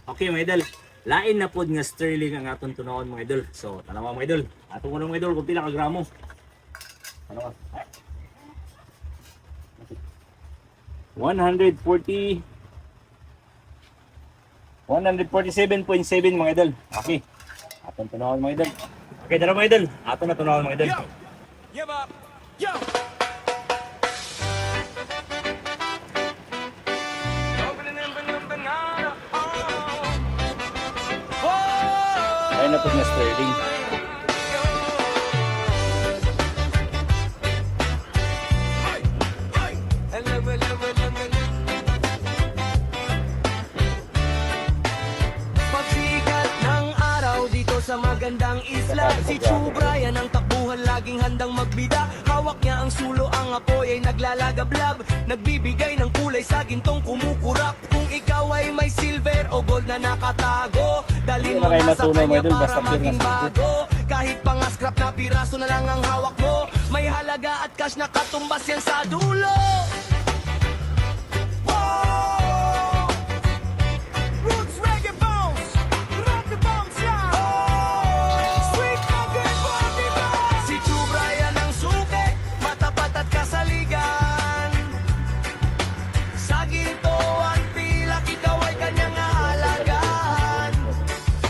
Okay mga idol, lain na pod nga sterling ang atong tunawon mga idol. So, tanawa mga idol. Atong unang mga idol kung pila ka gramo. Tanawa. 147.7 mga idol. Okay. Atong tunawon mga idol. Okay, tara mga idol. Atong na tunawon mga idol. Yo! Give up! Yo! Lain na pod nga sterling. Pagsikat ng araw dito sa magandang isla, si Chu Brian ang takbuhan laging handang magbida. Hawak niya ang sulo, ang apoy ay naglalagablab, nagbibigay ng kulay sa gintong kumukurap. Kung ikaw ay may silver o gold na nakatago, dalhin mo na sa kanya para maging bago. Kahit pa nga scrap na piraso na lang ang hawak mo, may halaga at cash na katumbas yan sa dulo. Wow! Roots reggae bounce, rock the bounce, yeah. Sweet reggae party bounce. Si Chu Brian ang suki, matapat at kasaligan. Sa gintuan pilak, ikaw ay kanyang aalagaan.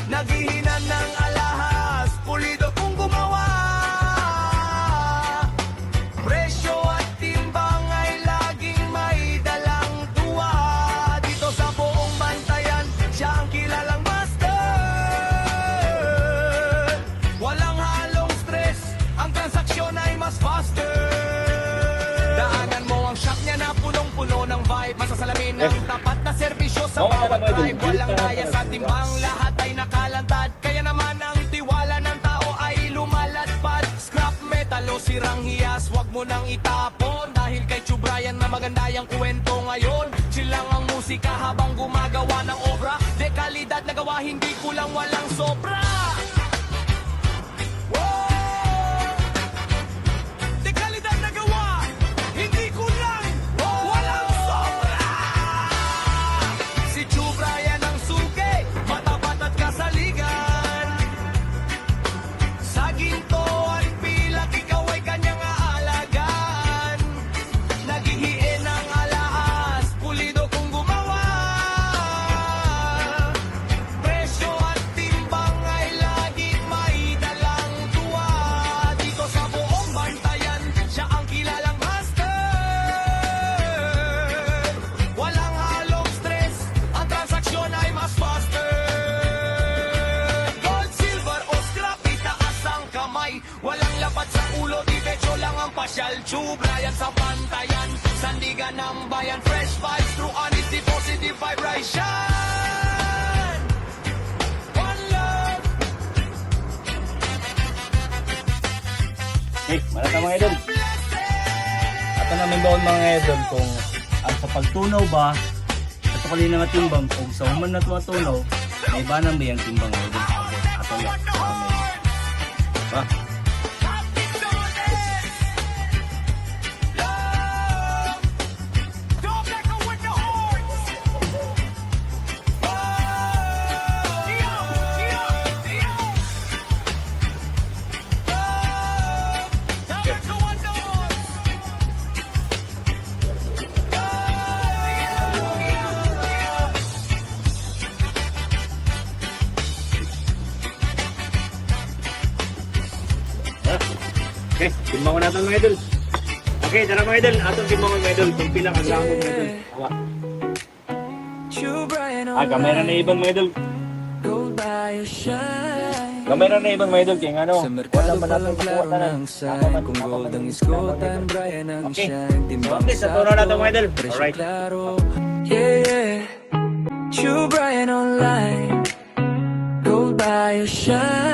Naghihinan ng alahas, pulido kung gumawa. Presyo at timbang ay laging may dalang tuwa. Dito sa buong bantayan, siya ang kilalang master. Walang halong stress, ang transaksyon ay mas faster. Daanan mo ang shop niya na punong-puno ng vibe. Masasalamin ng tapat na serbisyo sa bawat drive. Walang daya sa timbang, lahat ay nakalantad. Kaya naman ang tiwala ng tao ay lumalatpad. Scrap metal o sirang hiyas, wag mo nang itapon. Dahil kay Chu Brian na maganda yung kwento ngayon. Silang ang musika habang gumagawa ng obra. Dekalidad na gawa, hindi kulang, walang sobra. Wow! Dekalidad na gawa, hindi kulang, walang sobra. Si Chu Brian ang suki, matapat at kasaligan. Sa gintuan pilak, ikaw ay kanyang aalagaan. Naghihiin ng alahas, pulido kung gumawa. Presyo at timbang ay laging may dalang tuwa. Dito sa buong bantayan, siya ang kilalang master. Walang halong stress, ang transaksyon ay mas faster. Gold, silver o scrap, itaas ang kamay. Walang lapat sa ulo, di betyo lang ang pasyal. Chu Brian sa pantayan, sandigan ng bayan. Fresh vibes through honesty, positive vibration. One love. Okay, malata mga idol. Ato namin doon mga idol kung ang sa pagtunaw ba ato kanina nga timbang kung sa human na tuwatunaw may banang ba yung timbang mga idol. Ato na. Ha? Don't let go with the horns. Yo, yo, yo. Don't let go with the horns. Ha? Okay, timbang natin mga idol. Okay, tara mga idol. Atong timbang mga idol kung pila ka gramo mga idol. Awa. Chu Brian Gamay na iban mga idol. gold by a shine. Gamay na iban mga idol kaya nga no. Sa merkado palang klaro ng sign. Kung gold ang iskotan, Brian ang Okay. shine. Timbang Okay, sa tono na ito mga idol. presyo Alright. klaro. Yeah, yeah. Chu Brian online, gold by a shine.